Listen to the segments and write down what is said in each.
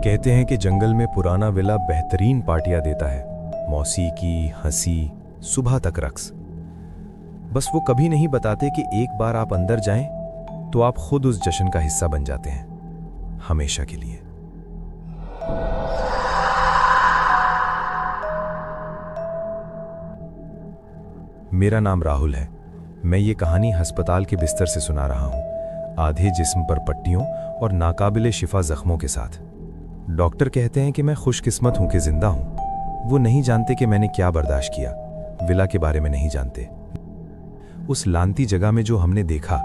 कहते हैं कि जंगल में पुराना विला बेहतरीन पार्टियां देता है। मौसीकी, हंसी, सुबह तक रक्स। बस वो कभी नहीं बताते कि एक बार आप अंदर जाएं तो आप खुद उस जश्न का हिस्सा बन जाते हैं, हमेशा के लिए। मेरा नाम राहुल है। मैं ये कहानी अस्पताल के बिस्तर से सुना रहा हूं, आधे जिस्म पर पट्टियों और नाकाबिले शिफा जख्मों के साथ। डॉक्टर कहते हैं कि मैं खुशकिस्मत हूं कि जिंदा हूं। वो नहीं जानते कि मैंने क्या बर्दाश्त किया, विला के बारे में नहीं जानते, उस लानती जगह में जो हमने देखा।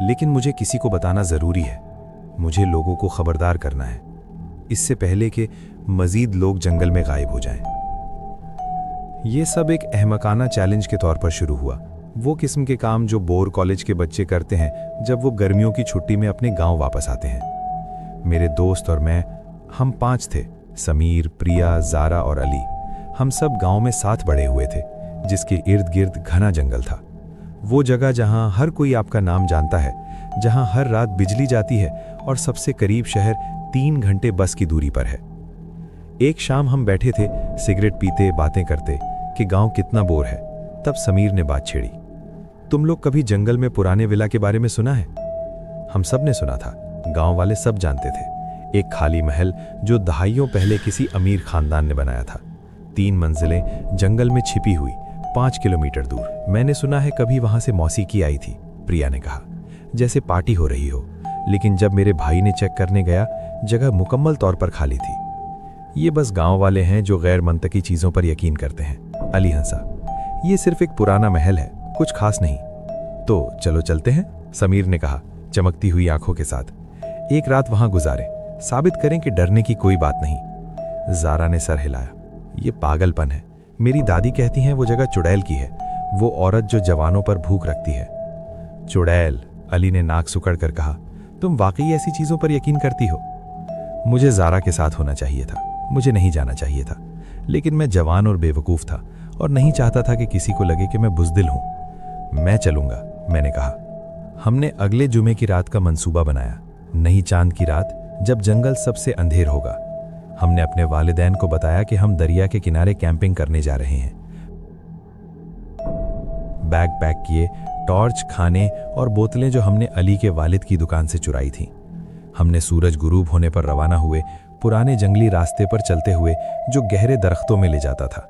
लेकिन मुझे किसी को बताना जरूरी है। मुझे लोगों को खबरदार करना है, इससे पहले कि मजीद लोग जंगल में गायब हो जाएं। ये सब एक अहमकाना चैलेंज के तौर पर शुरू हुआ। वो किस्म के काम जो बोर कॉलेज के बच्चे करते हैं जब वो गर्मियों की छुट्टी में अपने गांव वापस आते हैं। मेरे दोस्त और मैं, हम 5 थे, समीर, प्रिया, ज़ारा और अली। हम सब गांव में साथ बड़े हुए थे, जिसके इर्द गिर्द घना जंगल था। वो जगह जहां हर कोई आपका नाम जानता है, जहां हर रात बिजली जाती है और सबसे करीब शहर 3 घंटे बस की दूरी पर है। एक शाम हम बैठे थे, सिगरेट पीते बातें करते कि गांव कितना बोर है। तब समीर ने बात छेड़ी, तुम लोग कभी जंगल में पुराने विला के बारे में सुना है? हम सब ने सुना था, गांव वाले सब जानते थे। एक खाली महल जो दहाइयों पहले किसी अमीर खानदान ने बनाया था, 3 मंजिलें जंगल में छिपी हुई, 5 किलोमीटर दूर। मैंने सुना है कभी वहां से मौसीकी आई थी, प्रिया ने कहा, जैसे पार्टी हो रही हो। लेकिन जब मेरे भाई ने चेक करने गया, जगह मुकम्मल तौर पर खाली थी। ये बस गांव वाले हैं जो गैर मंतकी चीजों पर यकीन करते हैं। अली हंसा, ये सिर्फ एक पुराना महल है, कुछ खास नहीं। तो चलो चलते हैं, समीर ने कहा चमकती हुई आंखों के साथ। एक रात वहां गुजारे, साबित करें कि डरने की कोई बात नहीं। ज़ारा ने सर हिलाया, ये पागलपन है। मेरी दादी कहती हैं वो जगह चुड़ैल की है, वो औरत जो जवानों पर भूख रखती है। चुड़ैल? अली ने नाक सुकड़ कर कहा, तुम वाकई ऐसी चीजों पर यकीन करती हो? मुझे ज़ारा के साथ होना चाहिए था, मुझे नहीं जाना चाहिए था। लेकिन मैं जवान और बेवकूफ़ था और नहीं चाहता था कि किसी को लगे कि मैं बुज़दिल हूं। मैं चलूंगा, मैंने कहा। हमने अगले जुमे की रात का मंसूबा बनाया, नई चांद की रात, जब जंगल सबसे अंधेर होगा। हमने अपने वालिदैन को बताया कि हम दरिया के किनारे कैंपिंग करने जा रहे हैं। बैग पैक किए, टॉर्च, खाने और बोतलें जो हमने अली के वालिद की दुकान से चुराई थीं। हमने सूरज गुरूब होने पर रवाना हुए, पुराने जंगली रास्ते पर चलते हुए जो गहरे दरख्तों में ले जाता था।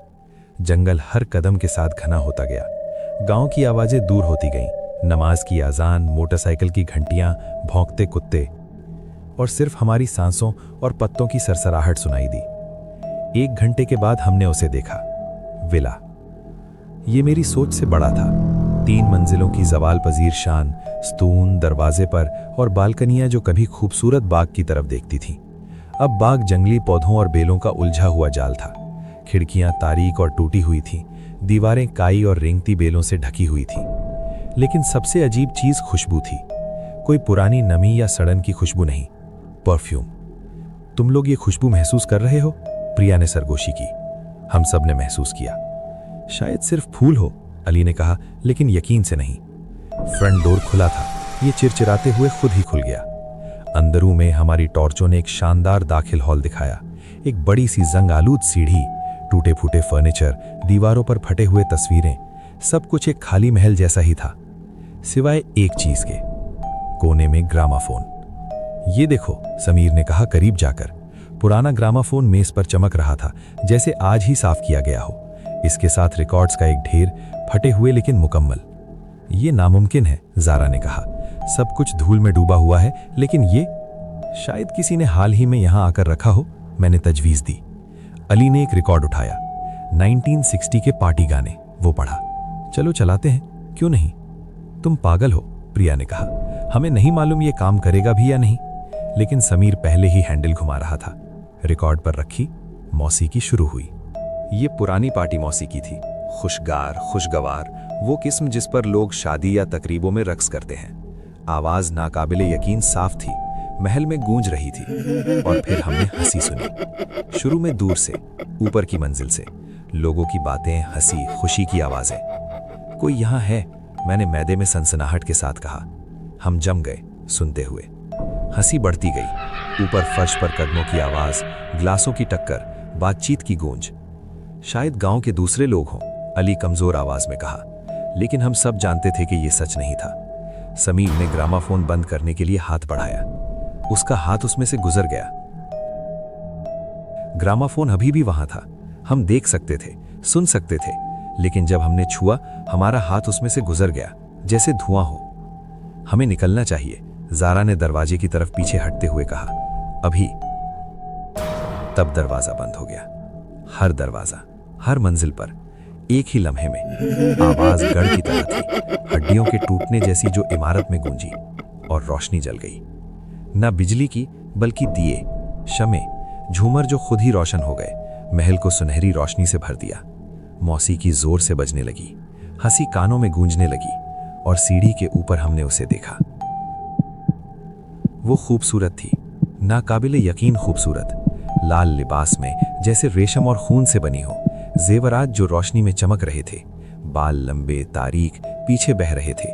जंगल हर कदम के साथ घना होता गया। गांव की आवाजें दूर होती गईं, नमाज की आजान, मोटरसाइकिल की घंटियां, भौंकते कुत्ते, और सिर्फ हमारी सांसों और पत्तों की सरसराहट सुनाई दी। 1 घंटे के बाद हमने उसे देखा, विला। ये मेरी सोच से बड़ा था। 3 मंजिलों की जवाल पजीर शान, स्तून दरवाजे पर और बालकनियां जो कभी खूबसूरत बाग की तरफ देखती थीं। अब बाग जंगली पौधों और बेलों का उलझा हुआ जाल था। खिड़कियां तारीक और टूटी हुई थीं, दीवारें काई और रेंगती बेलों से ढकी हुई थीं। लेकिन सबसे अजीब चीज खुशबू थी। कोई पुरानी नमी या सड़न की खुशबू नहीं, परफ्यूम। तुम लोग ये खुशबू महसूस कर रहे हो? प्रिया ने सरगोशी की। हम सब ने महसूस किया। शायद सिर्फ फूल हो, अली ने कहा, लेकिन यकीन से नहीं। फ्रंट डोर खुला था, ये चिरचिराते हुए खुद ही खुल गया। अंदरों में हमारी टॉर्चों ने एक शानदार दाखिल हॉल दिखाया। एक बड़ी सी जंग आलूद सीढ़ी, टूटे फूटे फर्नीचर, दीवारों पर फटे हुए तस्वीरें, सब कुछ एक खाली महल जैसा ही था, सिवाय एक चीज के, कोने में ग्रामाफोन। ये देखो, समीर ने कहा करीब जाकर। पुराना ग्रामाफोन मेज पर चमक रहा था, जैसे आज ही साफ किया गया हो। इसके साथ रिकॉर्ड्स का एक ढेर, फटे हुए लेकिन मुकम्मल। ये नामुमकिन है, ज़ारा ने कहा। सब कुछ धूल में डूबा हुआ है, लेकिन ये शायद किसी ने हाल ही में यहां आकर रखा हो, मैंने तजवीज दी। अली ने एक रिकॉर्ड उठाया, 1960 के पार्टी गाने। वो पढ़ा। चलो चलाते हैं, क्यों नहीं? तुम पागल हो, प्रिया ने कहा। हमें नहीं मालूम ये काम करेगा भी या नहीं। लेकिन समीर पहले ही हैंडल घुमा रहा था। रिकॉर्ड पर रखी, मौसीकी शुरू हुई। ये पुरानी पार्टी मौसीकी थी, खुशगार, खुशगवार, वो किस्म जिस पर लोग शादी या तकरीबों में रक्स करते हैं। आवाज नाकाबिले यकीन साफ थी, महल में गूंज रही थी। और फिर हमने हंसी सुनी, शुरू में दूर से, ऊपर की मंजिल से, लोगों की बातें, हंसी, खुशी की आवाजें। कोई यहाँ है, मैंने मैदे में सनसनाहट के साथ कहा। हम जम गए सुनते हुए। हंसी बढ़ती गई। ऊपर फर्श पर कदमों की आवाज, ग्लासों की टक्कर, बातचीत की गूंज। शायद गांव के दूसरे लोग हों, अली कमजोर आवाज में कहा, लेकिन हम सब जानते थे कि यह सच नहीं था। समीर ने ग्रामाफोन बंद करने के लिए हाथ बढ़ाया। उसका हाथ उसमें से गुजर गया। ग्रामाफोन अभी भी वहां था। हम देख सकते थे, सुन सकते थे, लेकिन जब हमने छुआ, हमारा हाथ उसमें से गुजर गया, जैसे धुआं हो। हमें निकलना चाहिए, ज़ारा ने दरवाजे की तरफ पीछे हटते हुए कहा। अभी। तब दरवाजा बंद हो गया। हर दरवाजा, हर मंजिल पर एक ही लम्हे में आवाज गढ़ की तरह थी, हड्डियों के टूटने जैसी, जो इमारत में गूंजी। और रोशनी जल गई, न बिजली की बल्कि दिए, शमे, झूमर जो खुद ही रोशन हो गए, महल को सुनहरी रोशनी से भर दिया। मौसीकी जोर से बजने लगी, हंसी कानों में गूंजने लगी, और सीढ़ी के ऊपर हमने उसे देखा। वो खूबसूरत थी, नाकाबिले यकीन खूबसूरत, लाल लिबास में जैसे रेशम और खून से बनी हो, जेवरात जो रोशनी में चमक रहे थे, बाल लंबे तारीक पीछे बह रहे थे,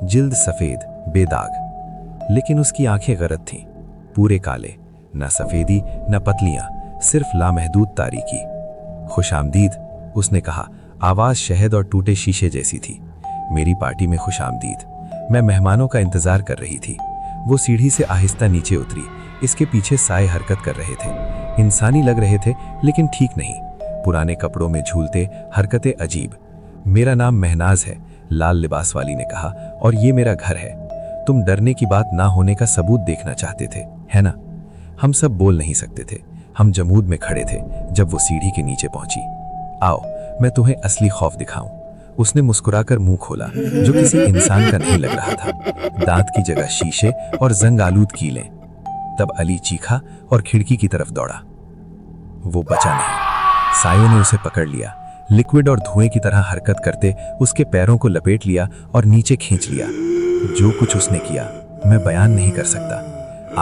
जिल्द सफेद बेदाग। लेकिन उसकी आंखें गरत थीं, पूरे काले, न सफेदी न पतलियां, सिर्फ लामहदूद तारीकी। खुशामदीद, उसने कहा, आवाज शहद और टूटे शीशे जैसी थी। मेरी पार्टी में खुशामदीद। मैं मेहमानों का इंतजार कर रही थी। वो सीढ़ी से आहिस्ता नीचे उतरी। इसके पीछे साए हरकत कर रहे थे, इंसानी लग रहे थे लेकिन ठीक नहीं, पुराने कपड़ों में झूलते, हरकतें अजीब। मेरा नाम महनाज है, लाल लिबास वाली ने कहा, और ये मेरा घर है। तुम डरने की बात ना होने का सबूत देखना चाहते थे, है ना? हम सब बोल नहीं सकते थे। हम जमूद में खड़े थे जब वो सीढ़ी के नीचे पहुंची। आओ, मैं तुम्हें असली खौफ दिखाऊं। उसने मुस्कुराकर मुंह खोला, जो किसी इंसान का नहीं लग रहा था। दांत की जगह शीशे और जंग आलूद कीलें। तब अली चीखा और खिड़की की तरफ दौड़ा। वो बचा नहीं। सायों ने उसे पकड़ लिया, लिक्विड और धुएं की तरह हरकत करते उसके पैरों को लपेट लिया और नीचे खींच लिया। जो कुछ उसने किया मैं बयान नहीं कर सकता।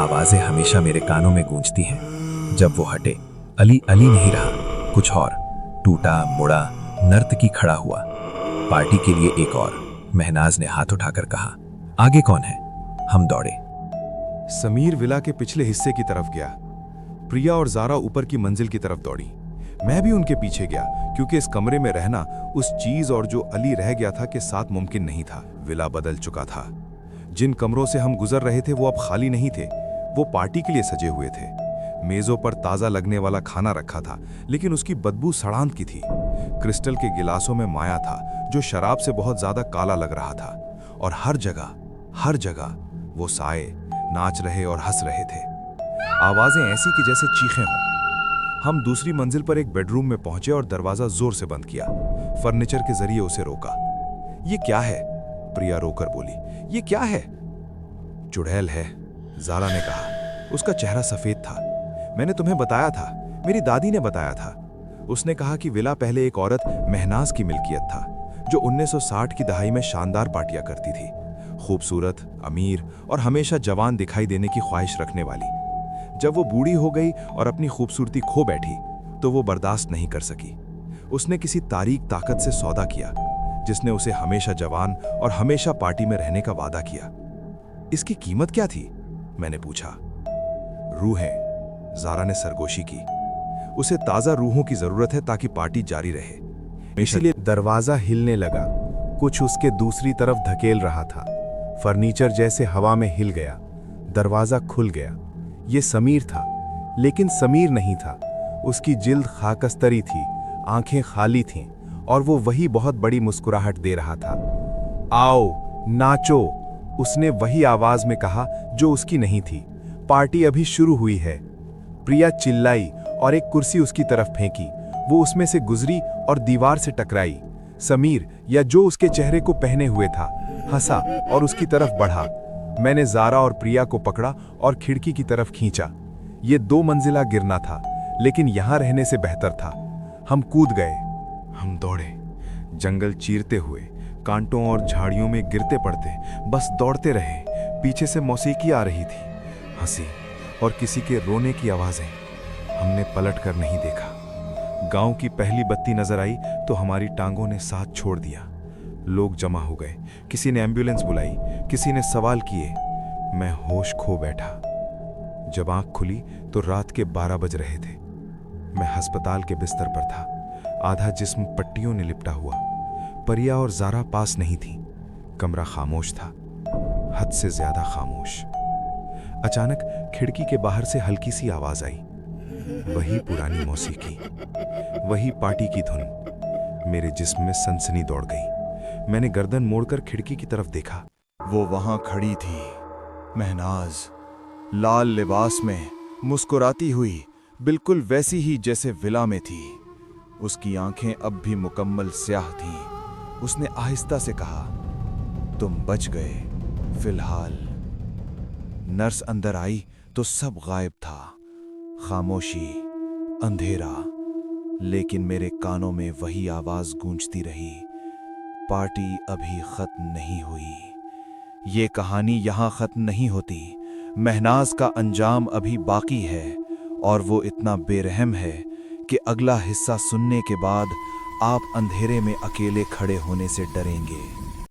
आवाजें हमेशा मेरे कानों में गूंजती हैं। जब वो हटे, अली अली नहीं रहा, कुछ और, टूटा मुड़ा, नर्तकी खड़ा हुआ। पार्टी के लिए एक और। महनाज ने हाथ उठाकर कहा, आगे कौन है? हम दौड़े। समीर विला के पिछले हिस्से की तरफ गया। प्रिया और ज़ारा ऊपर की मंजिल की तरफ दौड़ी। मैं भी उनके पीछे गया, क्योंकि इस कमरे में रहना उस चीज और जो अली रह गया था के साथ मुमकिन नहीं था। विला बदल चुका था। जिन कमरों से हम गुजर रहे थे वो अब खाली नहीं थे, वो पार्टी के लिए सजे हुए थे। मेजों पर ताज़ा लगने वाला खाना रखा था, लेकिन उसकी बदबू सड़ांत की थी। क्रिस्टल के गिलासों में माया था, जो शराब से बहुत ज़्यादा काला लग रहा था। और हर जगह वो साए नाच रहे और हंस रहे थे। आवाज़ें ऐसी कि जैसे चीखें हों। हम दूसरी मंजिल पर एक बेडरूम में पहुंचे और दरवाज़ा जोर से बंद किया। फर्नीचर के जरिए उसे रोका। ये क्या है? प्रिया रोकर बोली। ये क्या है? चुड़ैल है, ज़ारा ने कहा। उसका चेहरा सफ़ेद था। मैंने तुम्हें बताया था, मेरी दादी ने बताया था। उसने कहा कि विला पहले एक औरत महनाज की मिल्कियत था, जो 1960 की दहाई में शानदार पार्टियां करती थी। खूबसूरत, अमीर और हमेशा जवान दिखाई देने की ख्वाहिश रखने वाली। जब वो बूढ़ी हो गई और अपनी खूबसूरती खो बैठी, तो वो बर्दाश्त नहीं कर सकी। उसने किसी तारीक ताकत से सौदा किया, जिसने उसे हमेशा जवान और हमेशा पार्टी में रहने का वादा किया। इसकी कीमत क्या थी? मैंने पूछा। रूहें, ज़ारा ने सरगोशी की। उसे ताज़ा रूहों की जरूरत है ताकि पार्टी जारी रहे। इसलिए दरवाजा हिलने लगा, कुछ उसके दूसरी तरफ धकेल रहा था। फर्नीचर जैसे हवा में हिल गया। दरवाजा खुल गया। ये समीर था, लेकिन समीर नहीं था। उसकी जिल्द खाकस्तरी थी, आंखें खाली थीं, और वो वही बहुत बड़ी मुस्कुराहट दे रहा था। आओ नाचो, उसने वही आवाज में कहा जो उसकी नहीं थी। पार्टी अभी शुरू हुई है। प्रिया चिल्लाई और एक कुर्सी उसकी तरफ फेंकी। वो उसमें से गुजरी और दीवार से टकराई। समीर, या जो उसके चेहरे को पहने हुए था, हंसा और उसकी तरफ बढ़ा। मैंने ज़ारा और प्रिया को पकड़ा और खिड़की की तरफ खींचा। ये 2 मंजिला गिरना था, लेकिन यहां रहने से बेहतर था। हम कूद गए। हम दौड़े, जंगल चीरते हुए, कांटों और झाड़ियों में गिरते पड़ते, बस दौड़ते रहे। पीछे से मौसीकी आ रही थी, हंसी और किसी के रोने की आवाजें। हमने पलट कर नहीं देखा। गांव की पहली बत्ती नजर आई तो हमारी टांगों ने साथ छोड़ दिया। लोग जमा हो गए। किसी ने एम्बुलेंस बुलाई, किसी ने सवाल किए। मैं होश खो बैठा। जब आंख खुली तो रात के 12 बज रहे थे। मैं अस्पताल के बिस्तर पर था, आधा जिस्म पट्टियों ने लिपटा हुआ। परिया और जारा पास नहीं थी। कमरा खामोश था, हद से ज्यादा खामोश। अचानक खिड़की के बाहर से हल्की सी आवाज आई। वही पुरानी मौसीकी, वही पार्टी की धुन। मेरे जिस्म में सनसनी दौड़ गई। मैंने गर्दन मोड़कर खिड़की की तरफ देखा। वो वहां खड़ी थी, महनाज, लाल लिबास में, मुस्कुराती हुई, बिल्कुल वैसी ही जैसे विला में थी। उसकी आंखें अब भी मुकम्मल स्याह थीं। उसने आहिस्ता से कहा, तुम बच गए फिलहाल। नर्स अंदर आई तो सब गायब था, खामोशी, अंधेरा, लेकिन मेरे कानों में वही आवाज गूंजती रही, पार्टी अभी खत्म नहीं हुई। ये कहानी यहां खत्म नहीं होती। महनाज का अंजाम अभी बाकी है, और वो इतना बेरहम है कि अगला हिस्सा सुनने के बाद आप अंधेरे में अकेले खड़े होने से डरेंगे।